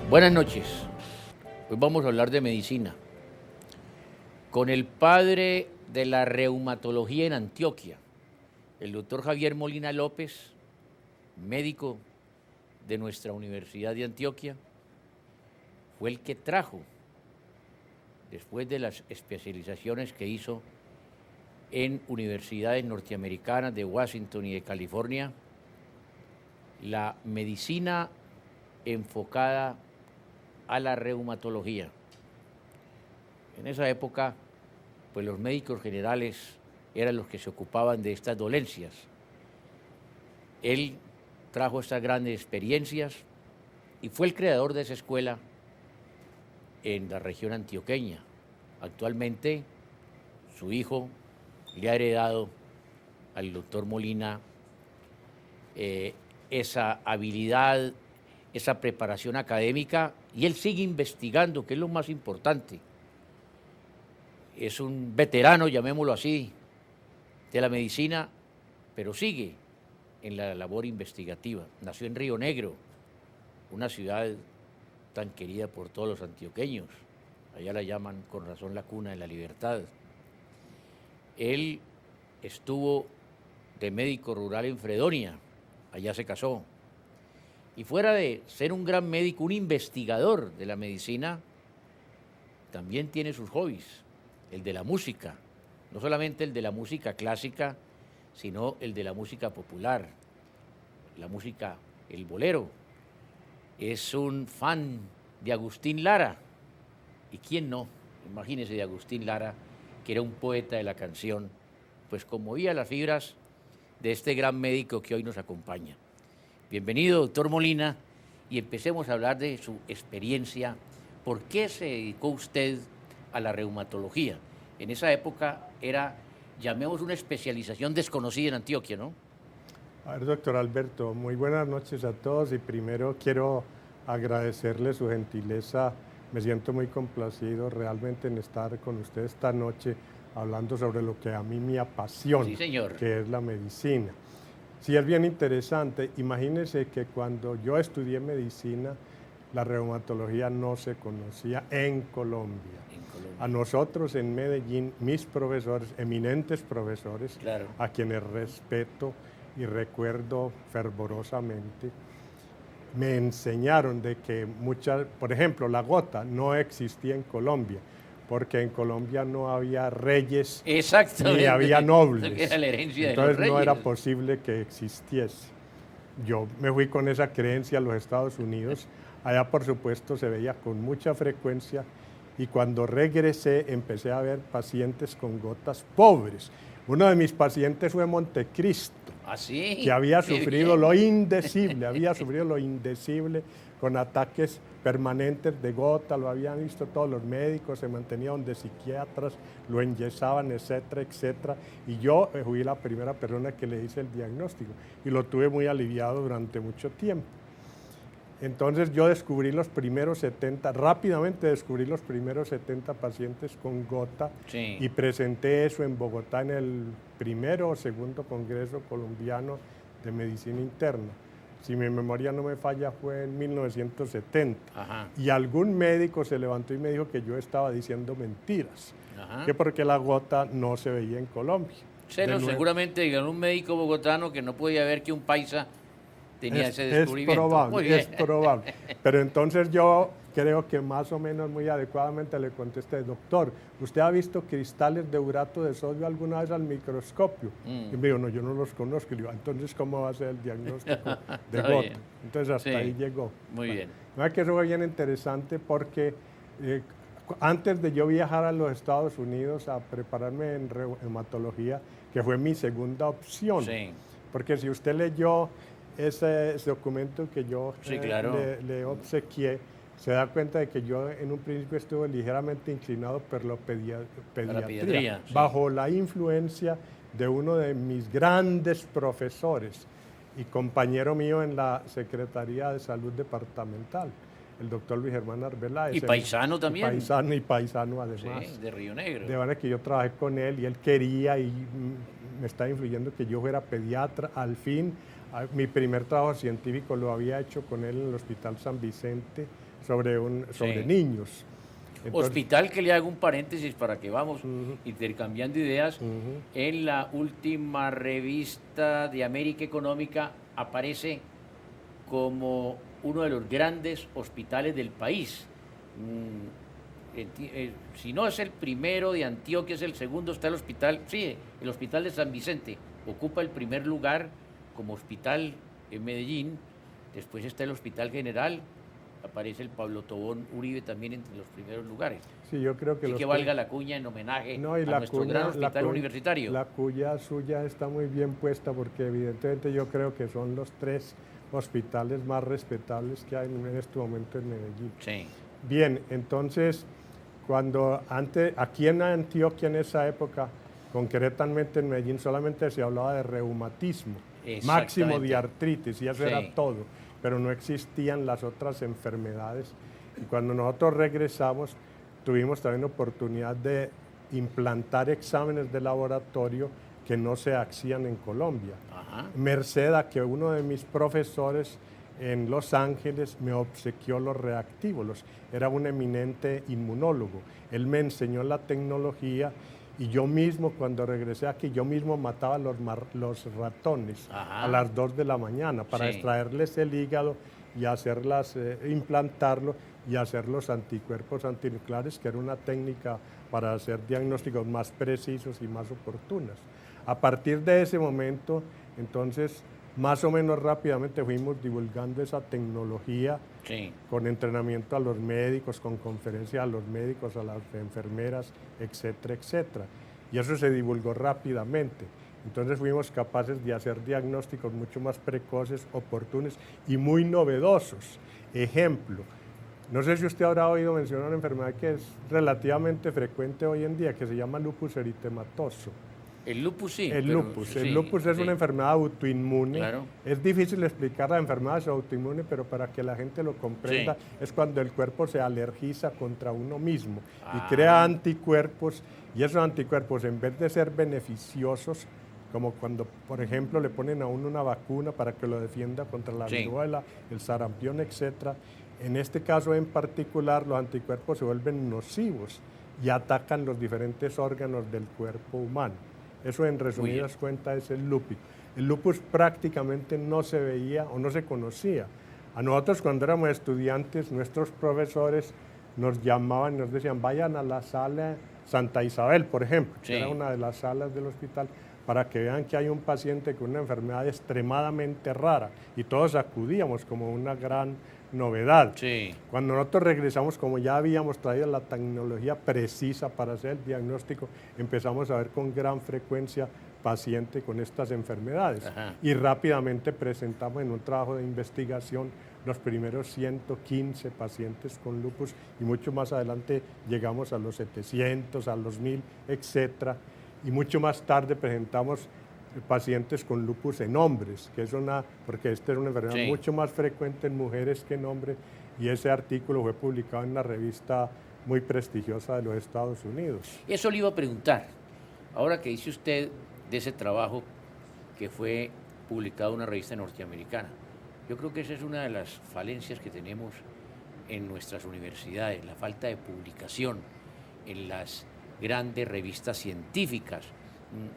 Buenas noches. Hoy vamos a hablar de medicina con el padre de la reumatología en Antioquia, el doctor Javier Molina López, médico de nuestra Universidad de Antioquia. Fue el que trajo, después de las especializaciones que hizo en universidades norteamericanas de Washington y de California, la medicina enfocada a la reumatología. En esa época, pues los médicos generales eran los que se ocupaban de estas dolencias. Él trajo estas grandes experiencias y fue el creador de esa escuela en la región antioqueña. Actualmente, su hijo le ha heredado al doctor Molina esa habilidad, esa preparación académica, y él sigue investigando, que es lo más importante. Es un veterano, llamémoslo así, de la medicina, pero sigue en la labor investigativa. Nació en Río Negro, una ciudad tan querida por todos los antioqueños. Allá la llaman con razón la cuna de la libertad. Él estuvo de médico rural en Fredonia, allá se casó. Y fuera de ser un gran médico, un investigador de la medicina, también tiene sus hobbies, el de la música, no solamente el de la música clásica, sino el de la música popular, la música, el bolero. Es un fan de Agustín Lara, y quién no, imagínese de Agustín Lara, que era un poeta de la canción, pues conmovía las fibras de este gran médico que hoy nos acompaña. Bienvenido, doctor Molina, y empecemos a hablar de su experiencia. ¿Por qué se dedicó usted a la reumatología? En esa época era, llamemos, una especialización desconocida en Antioquia, ¿no? A ver, doctor Alberto, muy buenas noches a todos, y primero quiero agradecerle su gentileza. Me siento muy complacido realmente en estar con usted esta noche hablando sobre lo que a mí me apasiona, Sí, señor. Que es la medicina. Sí, es bien interesante. Imagínense que cuando yo estudié medicina, la reumatología no se conocía en Colombia. A nosotros en Medellín, mis profesores, eminentes profesores, Claro, a quienes respeto y recuerdo fervorosamente, me enseñaron de que por ejemplo, la gota no existía en Colombia, porque en Colombia no había reyes ni había nobles. Era la herencia Entonces de los no reyes. era posible que existiese. Yo me fui con esa creencia a los Estados Unidos. Allá, por supuesto, se veía con mucha frecuencia, y cuando regresé empecé a ver pacientes con gotas pobres. Uno de mis pacientes fue Montecristo, ¿Ah, sí? que había Qué sufrido bien. lo indecible, con ataques permanentes de gota. Lo habían visto todos los médicos, se mantenía donde psiquiatras, lo enyesaban, etcétera, etcétera. Y yo fui la primera persona que le hice el diagnóstico, y lo tuve muy aliviado durante mucho tiempo. Entonces yo rápidamente descubrí los primeros 70 pacientes con gota, Sí. y presenté eso en Bogotá en el primero o segundo Congreso Colombiano de Medicina Interna. Si mi memoria no me falla, fue en 1970. Ajá. Y algún médico se levantó y me dijo que yo estaba diciendo mentiras, Ajá. que porque la gota no se veía en Colombia. Seguramente digan un médico bogotano que no podía ver que un paisa tenía ese descubrimiento. Es probable. Pero entonces yo creo que más o menos muy adecuadamente le contesté: doctor, ¿usted ha visto cristales de urato de sodio alguna vez al microscopio? Y me dijo: no, yo no los conozco. Y le digo: entonces, ¿cómo va a ser el diagnóstico de gota? Bien. Entonces hasta ahí llegó. Muy bien. ¿No? Que eso fue bien interesante, porque antes de yo viajar a los Estados Unidos a prepararme en reumatología, que fue mi segunda opción, Sí. porque si usted leyó ese documento que yo Sí, claro. le obsequié, se da cuenta de que yo en un principio estuve ligeramente inclinado por la pediatría, pediatría, sí. bajo la influencia de uno de mis grandes profesores y compañero mío en la Secretaría de Salud Departamental, el doctor Luis Germán Arbeláez. Y paisano también. Y paisano además. Sí, de Río Negro. De manera que yo trabajé con él y él quería y me estaba influyendo que yo fuera pediatra. Al fin, mi primer trabajo científico lo había hecho con él en el Hospital San Vicente sobre niños. Entonces, hospital que le hago un paréntesis para que vamos intercambiando ideas. En la última revista de América Económica aparece como uno de los grandes hospitales del país. Si no es el primero de Antioquia, es el segundo, está el hospital, sí, el hospital de San Vicente, ocupa el primer lugar como hospital en Medellín, después está el Hospital General, aparece el Pablo Tobón Uribe también entre los primeros lugares. Sí, yo creo que... Así que valga la cuña en homenaje a nuestro gran hospital universitario. La cuña suya está muy bien puesta porque evidentemente yo creo que son los 3 hospitales más respetables que hay en este momento en Medellín. Sí. Bien, entonces, aquí en Antioquia en esa época, concretamente en Medellín, solamente se hablaba de reumatismo, máximo de artritis, y eso era todo, pero no existían las otras enfermedades. Y cuando nosotros regresamos, tuvimos también oportunidad de implantar exámenes de laboratorio que no se hacían en Colombia. Merced a que uno de mis profesores en Los Ángeles me obsequió los reactivos, era un eminente inmunólogo. Él me enseñó la tecnología y yo mismo, cuando regresé aquí, yo mismo mataba los ratones a las 2 de la mañana para extraerles el hígado y implantarlo y hacer los anticuerpos antinucleares, que era una técnica para hacer diagnósticos más precisos y más oportunos. A partir de ese momento, entonces, más o menos rápidamente fuimos divulgando esa tecnología con entrenamiento a los médicos, con conferencias a los médicos, a las enfermeras, etcétera, etcétera. Y eso se divulgó rápidamente. Entonces fuimos capaces de hacer diagnósticos mucho más precoces, oportunos y muy novedosos. Ejemplo, no sé si usted habrá oído mencionar una enfermedad que es relativamente frecuente hoy en día, que se llama lupus eritematoso. El lupus sí. El lupus es una enfermedad autoinmune. Claro. Es difícil explicar las enfermedades autoinmunes, pero para que la gente lo comprenda, es cuando el cuerpo se alergiza contra uno mismo y crea anticuerpos, y esos anticuerpos, en vez de ser beneficiosos, como cuando, por ejemplo, le ponen a uno una vacuna para que lo defienda contra la viruela, el sarampión, etc. En este caso en particular, los anticuerpos se vuelven nocivos y atacan los diferentes órganos del cuerpo humano. Eso, en resumidas cuentas, es el lupus. El lupus prácticamente no se veía o no se conocía. A nosotros, cuando éramos estudiantes, nuestros profesores nos llamaban y nos decían, vayan a la sala Santa Isabel, por ejemplo, que era una de las salas del hospital, para que vean que hay un paciente con una enfermedad extremadamente rara. Y todos acudíamos como una gran novedad. Cuando nosotros regresamos, como ya habíamos traído la tecnología precisa para hacer el diagnóstico, empezamos a ver con gran frecuencia pacientes con estas enfermedades. Y rápidamente presentamos en un trabajo de investigación los primeros 115 pacientes con lupus, y mucho más adelante llegamos a los 700, a los 1000, etcétera. Y mucho más tarde presentamos pacientes con lupus en hombres, que es porque esta es una enfermedad mucho más frecuente en mujeres que en hombres, y ese artículo fue publicado en una revista muy prestigiosa de los Estados Unidos. Eso le iba a preguntar, ahora que dice usted de ese trabajo que fue publicado en una revista norteamericana, yo creo que esa es una de las falencias que tenemos en nuestras universidades, la falta de publicación en las grandes revistas científicas.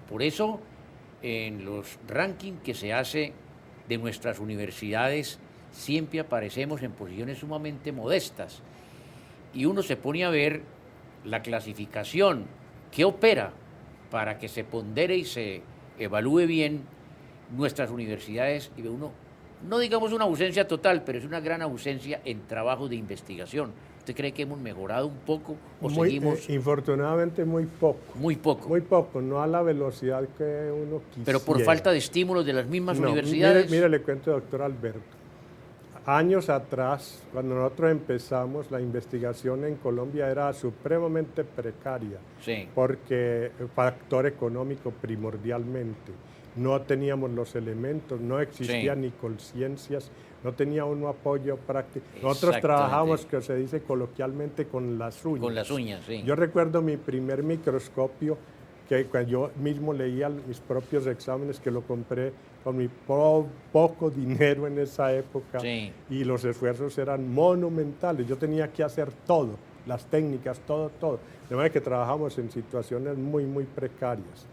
Por eso, en los rankings que se hace de nuestras universidades, siempre aparecemos en posiciones sumamente modestas. Y uno se pone a ver la clasificación que opera para que se pondere y se evalúe bien nuestras universidades, y uno, no digamos una ausencia total, pero es una gran ausencia en trabajos de investigación. ¿Usted cree que hemos mejorado un poco o seguimos...? Infortunadamente muy poco. Muy poco. Muy poco, no a la velocidad que uno quisiera. Pero por falta de estímulos de las mismas universidades. Mire, le cuento, doctor Alberto. años atrás, cuando nosotros empezamos, la investigación en Colombia era supremamente precaria, Sí. porque factor económico primordialmente. No teníamos los elementos, no existían ni conciencias, no tenía uno apoyo práctico. Nosotros trabajamos, que se dice coloquialmente, con las uñas. Con las uñas, sí. Yo recuerdo mi primer microscopio, que cuando yo mismo leía mis propios exámenes, que lo compré con mi poco dinero en esa época, Sí. y los esfuerzos eran monumentales. Yo tenía que hacer todo, las técnicas, todo. De manera que trabajamos en situaciones muy, muy precarias.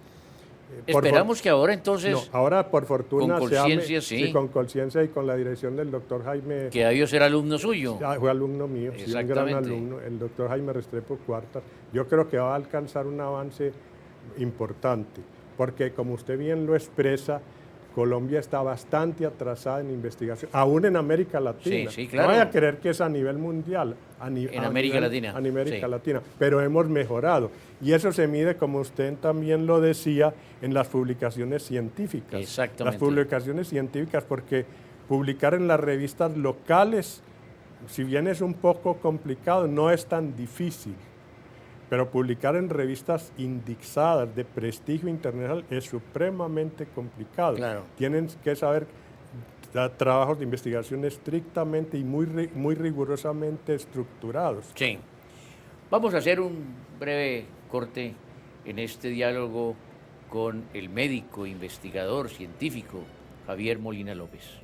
Esperamos que ahora entonces... No, ahora por fortuna... Con conciencia, sí. Sí, con conciencia y con la dirección del doctor Jaime... Que debió ser alumno suyo. Fue alumno mío, sí, un gran alumno, el doctor Jaime Restrepo Cuartas. Yo creo que va a alcanzar un avance importante, porque como usted bien lo expresa, Colombia está bastante atrasada en investigación, aún en América Latina. Sí, claro. No vaya a creer que es a nivel mundial, en América Latina. A América Latina, pero hemos mejorado. Y eso se mide, como usted también lo decía, en las publicaciones científicas. Exactamente. Las publicaciones científicas, porque publicar en las revistas locales, si bien es un poco complicado, no es tan difícil. Pero publicar en revistas indexadas de prestigio internacional es supremamente complicado. Claro. Tienen que saber trabajos de investigación estrictamente y muy rigurosamente estructurados. Sí. Vamos a hacer un breve corte en este diálogo con el médico, investigador, científico, Javier Molina López.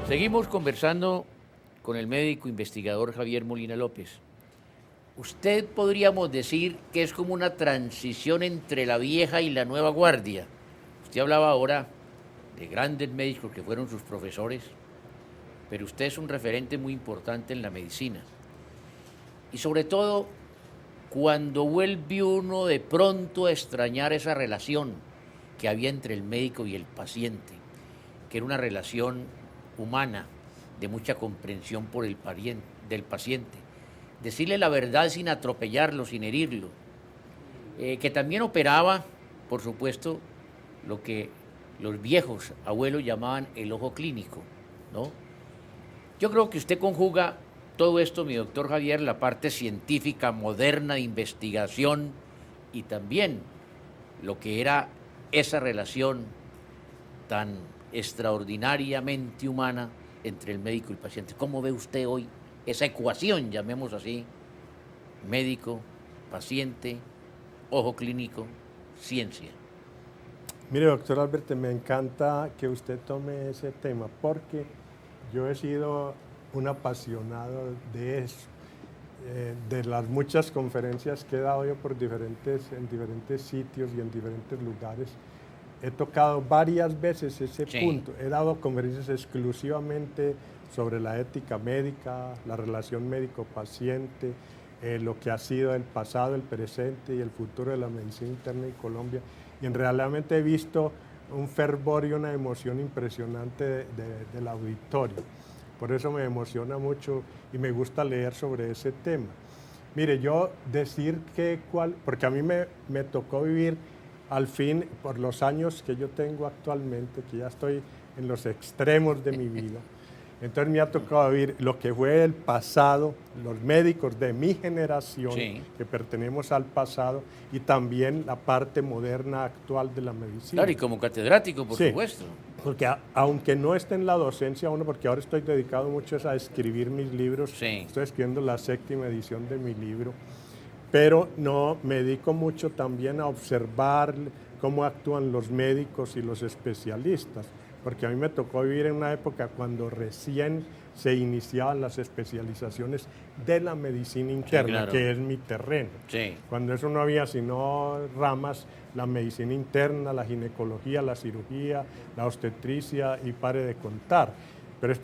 Seguimos conversando con el médico investigador Javier Molina López. Usted podríamos decir que es como una transición entre la vieja y la nueva guardia. Usted hablaba ahora de grandes médicos que fueron sus profesores, pero usted es un referente muy importante en la medicina. Y sobre todo, cuando vuelve uno de pronto a extrañar esa relación que había entre el médico y el paciente, que era una relación humana, de mucha comprensión por el del paciente, decirle la verdad sin atropellarlo, sin herirlo, que también operaba, por supuesto, lo que los viejos abuelos llamaban el ojo clínico, ¿no? Yo creo que usted conjuga todo esto, mi doctor Javier, la parte científica, moderna, de investigación, y también lo que era esa relación tan extraordinariamente humana entre el médico y el paciente. ¿Cómo ve usted hoy esa ecuación, llamemos así, médico, paciente, ojo clínico, ciencia? Mire, doctor Alberto, me encanta que usted tome ese tema, porque yo he sido un apasionado de eso, de las muchas conferencias que he dado yo en diferentes sitios y en diferentes lugares. He tocado varias veces ese punto. He dado conferencias exclusivamente sobre la ética médica, la relación médico-paciente, lo que ha sido el pasado, el presente y el futuro de la medicina interna en Colombia. Y realmente he visto un fervor y una emoción impresionante del auditorio. Por eso me emociona mucho y me gusta leer sobre ese tema. Mire, yo decir porque a mí me tocó vivir al fin, por los años que yo tengo actualmente, que ya estoy en los extremos de mi vida, entonces me ha tocado vivir lo que fue el pasado, los médicos de mi generación, que pertenecemos al pasado, y también la parte moderna actual de la medicina. Claro, y como catedrático, por supuesto. Porque aunque no esté en la docencia uno, porque ahora estoy dedicado mucho a escribir mis libros, estoy escribiendo la 7ª edición de mi libro, pero no, me dedico mucho también a observar cómo actúan los médicos y los especialistas, porque a mí me tocó vivir en una época cuando recién se iniciaban las especializaciones de la medicina interna, claro. que es mi terreno. Sí. Cuando eso no había sino ramas, la medicina interna, la ginecología, la cirugía, la obstetricia y pare de contar. Pero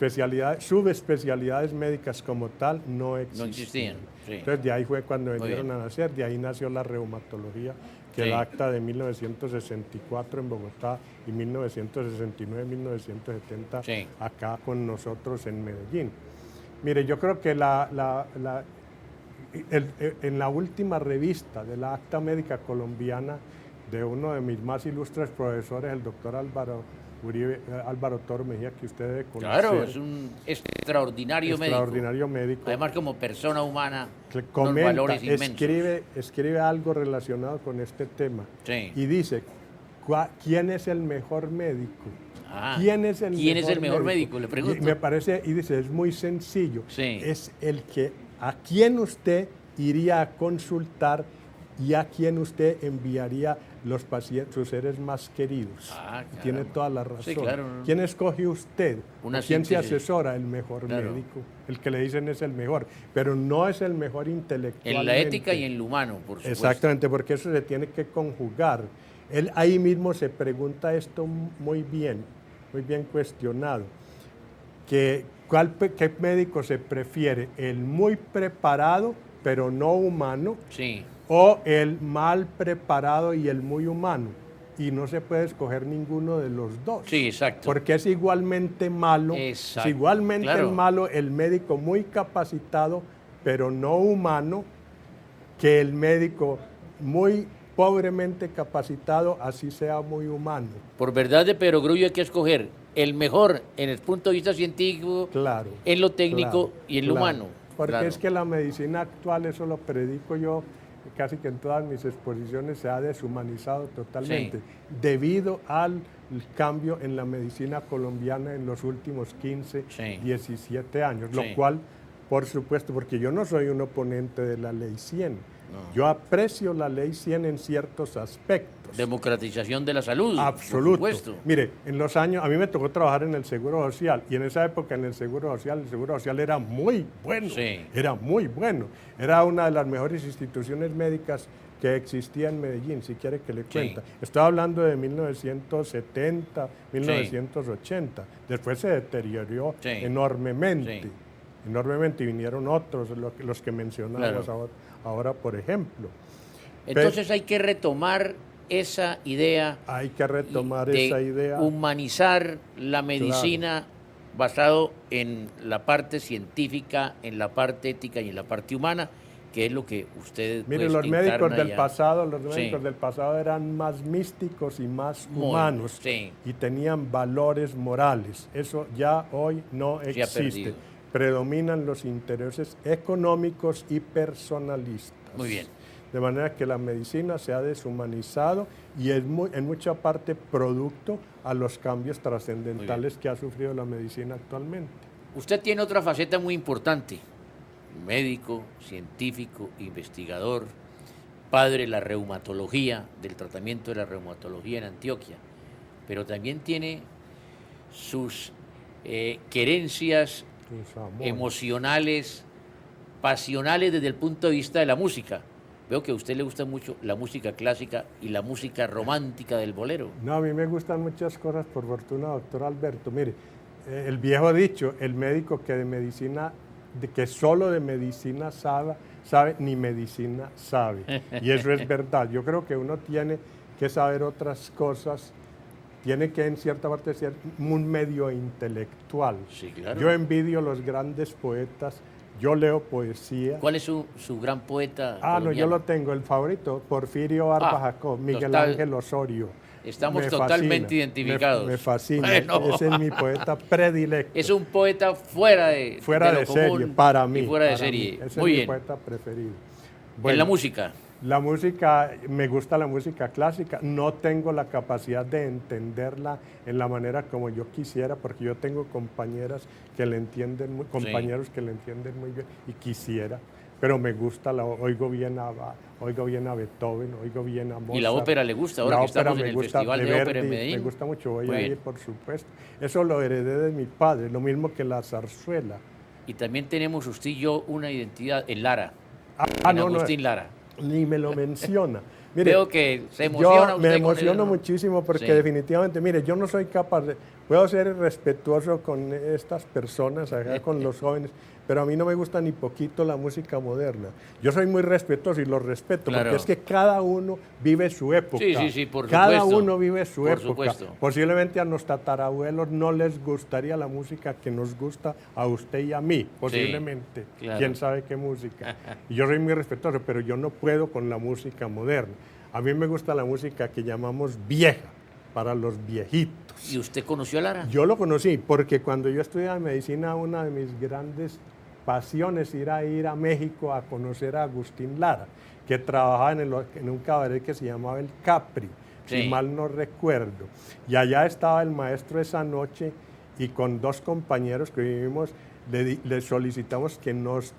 subespecialidades médicas como tal no existían. No existían, sí. Entonces de ahí fue cuando Muy vinieron bien. a nacer, de ahí nació la reumatología, que Sí. el acta de 1964 en Bogotá y 1969-1970 Sí. acá con nosotros en Medellín. Mire, yo creo que en la última revista de la Acta Médica Colombiana de uno de mis más ilustres profesores, el doctor Álvaro Toro Mejía, que usted debe conocer. Claro, es un extraordinario médico. Además, como persona humana, Comenta, unos valores inmensos. escribe algo relacionado con este tema. Sí. Y dice, ¿quién es el mejor médico? ¿Quién es el mejor médico? Le pregunto. Y me parece, y dice, es muy sencillo. Sí. Es a quien usted iría a consultar y a quien usted enviaría los pacientes, sus seres más queridos. Tiene toda la razón. Sí, claro. ¿Quién escoge usted? ¿Quién se asesora? El mejor claro. médico. El que le dicen es el mejor, pero no es el mejor intelectualmente. En la ética y en lo humano, por supuesto. Exactamente, porque eso se tiene que conjugar. Él ahí mismo se pregunta esto muy bien cuestionado. ¿Qué médico se prefiere? ¿El muy preparado, pero no humano? Sí. ¿O el mal preparado y el muy humano? Y no se puede escoger ninguno de los dos. Sí, exacto. Porque es igualmente malo, malo el médico muy capacitado, pero no humano, que el médico muy pobremente capacitado, así sea muy humano. Por verdad de perogrullo hay que escoger el mejor en el punto de vista científico, en lo técnico y en lo humano. Porque es que la medicina actual, eso lo predico yo, casi que en todas mis exposiciones se ha deshumanizado totalmente, debido al cambio en la medicina colombiana en los últimos 15, 17 años, lo cual, por supuesto, porque yo no soy un oponente de la ley 100, yo aprecio la ley 100 en ciertos aspectos. Democratización de la salud. Absoluto. Por supuesto. Mire, en los años, a mí me tocó trabajar en el Seguro Social, y en esa época el Seguro Social era muy bueno. Sí. Era muy bueno. Era una de las mejores instituciones médicas que existía en Medellín, si quiere que le cuente. Estaba hablando de 1970, 1980. Después se deterioró enormemente. Enormemente, y vinieron otros, los que mencionamos ahora, por ejemplo. Entonces hay que retomar esa idea. Hay que retomar esa idea. Humanizar la medicina basado en la parte científica, en la parte ética y en la parte humana, que es lo que ustedes... Mire, los médicos del pasado eran más místicos y más humanos y tenían valores morales. Eso ya hoy no existe. Predominan los intereses económicos y personalistas. Muy bien. De manera que la medicina se ha deshumanizado y es en mucha parte producto a los cambios trascendentales que ha sufrido la medicina actualmente. Usted tiene otra faceta muy importante: médico, científico, investigador, padre de la reumatología, del tratamiento de la reumatología en Antioquia, pero también tiene sus querencias emocionales, pasionales desde el punto de vista de la música. Veo que a usted le gusta mucho la música clásica y la música romántica del bolero. No, a mí me gustan muchas cosas, por fortuna, doctor Alberto. Mire, el viejo dicho, el médico que solo de medicina sabe, ni medicina sabe. Y eso es verdad. Yo creo que uno tiene que saber otras cosas, tiene que en cierta parte ser un medio intelectual. Sí, claro. Yo envidio los grandes poetas, yo leo poesía. ¿Cuál es su gran poeta colombiano? No, yo lo tengo, el favorito, Porfirio Barba Jacob, Miguel Ángel Osorio. Estamos totalmente identificados. Me fascina, ese es mi poeta predilecto. Es un poeta fuera de serie, para mí. Y fuera de serie. Ese Muy es bien. mi poeta preferido. Bueno, en la música. La música, me gusta la música clásica, no tengo la capacidad de entenderla en la manera como yo quisiera, porque yo tengo compañeros que le entienden muy bien y quisiera pero me gusta, oigo bien a Beethoven, oigo bien a Mozart. ¿Y la ópera le gusta ahora que estamos en el Festival de Ópera en Medellín? Me gusta mucho, voy a ir, por supuesto. Eso lo heredé de mi padre, lo mismo que la zarzuela. Y también tenemos usted y yo una identidad en Lara, Agustín Lara. Ni me lo menciona. Mire, veo que se emociona yo usted me emociono con él, ¿no? muchísimo porque Sí. definitivamente, mire, yo no soy capaz de... Puedo ser respetuoso con estas personas, acá con los jóvenes, pero a mí no me gusta ni poquito la música moderna. Yo soy muy respetuoso y lo respeto, Claro. porque es que cada uno vive su época. Sí, por cada supuesto. uno vive su Por época. supuesto. Posiblemente a los tatarabuelos no les gustaría la música que nos gusta a usted y a mí, posiblemente. claro. ¿Quién sabe qué música? Y yo soy muy respetuoso, pero yo no puedo con la música moderna. A mí me gusta la música que llamamos vieja, para los viejitos. ¿Y usted conoció a Lara? Yo lo conocí porque cuando yo estudiaba medicina, una de mis grandes pasiones era ir a México a conocer a Agustín Lara, que trabajaba en un cabaret que se llamaba El Capri, Sí. si mal no recuerdo. Y allá estaba el maestro esa noche y con dos compañeros que vivimos le solicitamos que nos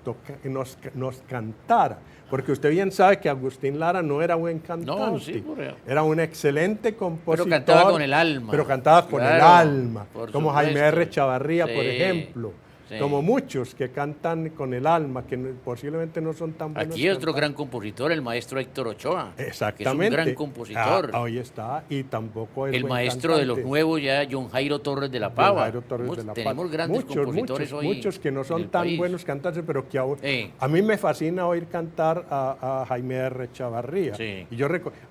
cantara. Porque usted bien sabe que Agustín Lara no era buen cantante. No, sí, era un excelente compositor. Pero cantaba con el alma. Pero cantaba con el Claro, alma. por Como supuesto. Jaime R. Chavarría, por Sí, ejemplo. sí. Como muchos que cantan con el alma, que posiblemente no son tan buenos. Aquí hay otro cantantes. gran compositor, el maestro Héctor Ochoa. Exactamente. Que es un gran compositor. Ahí está. Y tampoco es El buen maestro de los cantante. nuevos ya, John Jairo Torres de la Don Pava. Jairo Torres de la Pava. Tenemos grandes compositores hoy. Muchos que no en son el tan país. buenos cantantes, pero que aún... Sí. A mí me fascina oír cantar a Jaime R. Chavarría. Sí. Y yo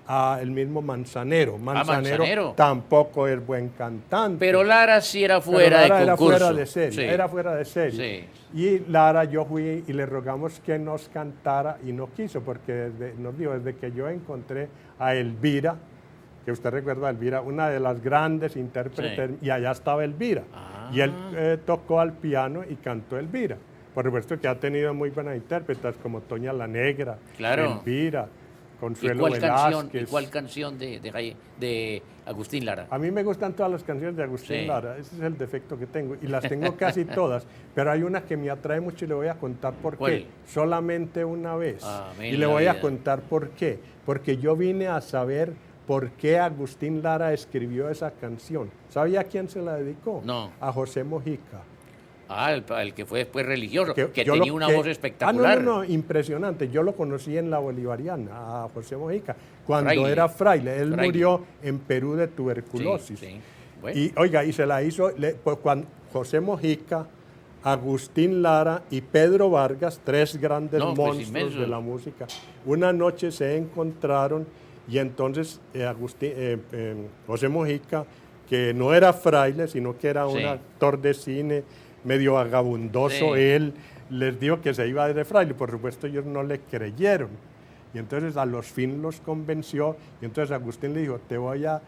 a el mismo Manzanero. Manzanero. Tampoco es buen cantante. Pero Lara sí era Pero fuera Lara de concurso. Era fuera de serie. Sí. Era fuera de serie. Sí. Y Lara, yo fui y le rogamos que nos cantara y no quiso, porque nos dijo, desde que yo encontré a Elvira, que usted recuerda a Elvira, una de las grandes intérpretes, y allá estaba Elvira. Ah. Y él tocó al piano y cantó Elvira. Por supuesto que ha tenido muy buenas intérpretes como Toña la Negra, Claro. Elvira, ¿Y Consuelo cuál Velázquez. canción de Agustín Lara? A mí me gustan todas las canciones de Agustín Sí. Lara, ese es el defecto que tengo, y las tengo casi todas, pero hay una que me atrae mucho y le voy a contar por ¿Cuál? qué, solamente una vez. Amén, Y le la voy a vida. contar por qué, porque yo vine a saber por qué Agustín Lara escribió esa canción. ¿Sabía a quién se la dedicó? No. A José Mojica. Ah, el que fue después religioso, que yo tenía una voz espectacular. no, impresionante. Yo lo conocí en la Bolivariana, a José Mojica, cuando Fraile. era fraile. Él Fraile. murió en Perú de tuberculosis. Sí, sí. Bueno. Y oiga, y se la hizo pues, cuando José Mojica, Agustín Lara y Pedro Vargas, tres grandes No, pues, monstruos inmensos. de la música. Una noche se encontraron y entonces José Mojica, que no era fraile, sino que era un Sí. actor de cine medio vagabundoso, Sí. él les dijo que se iba de fraile. Por supuesto, ellos no le creyeron. Y entonces a los fin los convenció y entonces Agustín le dijo, te voy a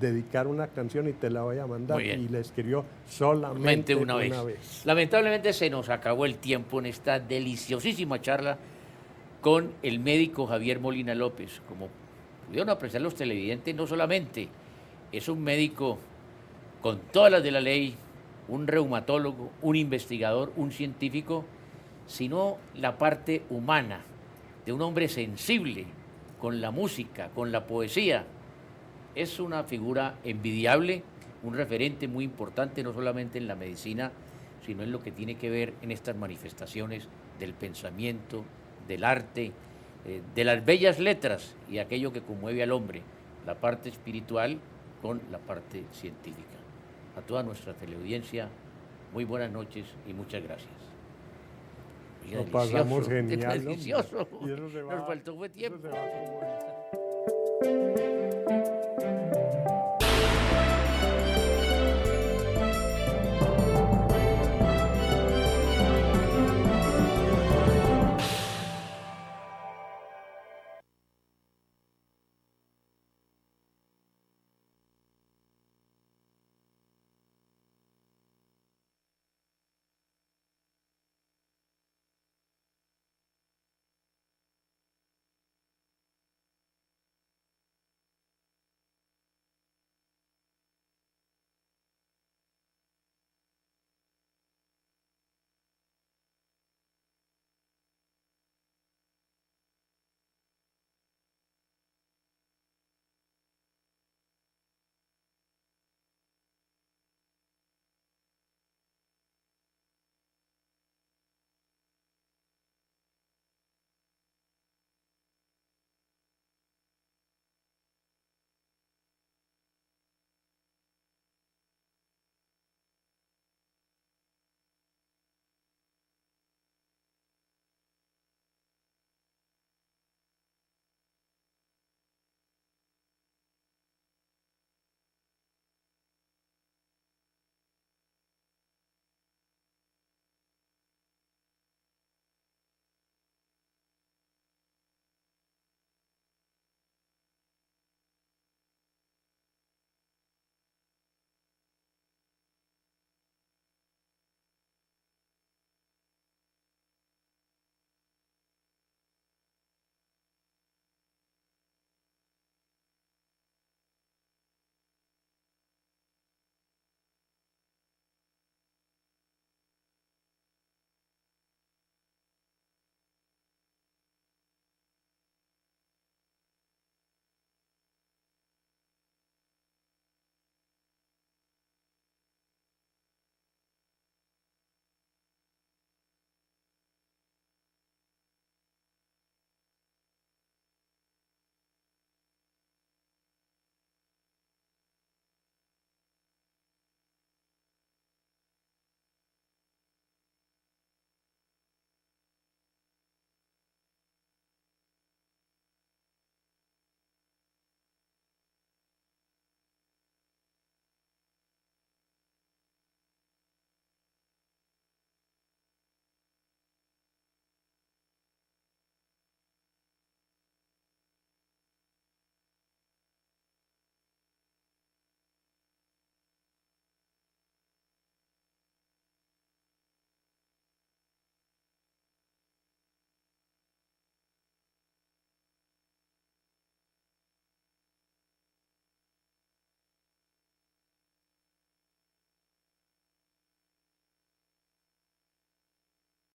dedicar una canción y te la voy a mandar. Muy bien. Y le escribió solamente una vez. Lamentablemente se nos acabó el tiempo en esta deliciosísima charla con el médico Javier Molina López. Como pudieron apreciar los televidentes, no solamente es un médico con todas las de la ley, un reumatólogo, un investigador, un científico, sino la parte humana de un hombre sensible con la música, con la poesía. Es una figura envidiable, un referente muy importante, no solamente en la medicina, sino en lo que tiene que ver en estas manifestaciones del pensamiento, del arte, de las bellas letras y aquello que conmueve al hombre, la parte espiritual con la parte científica. A toda nuestra teleaudiencia, muy buenas noches y muchas gracias. Oiga, Lo pasamos delicioso, genial, ¿no? delicioso. Y eso se va- Nos faltó fue eso tiempo. se va como-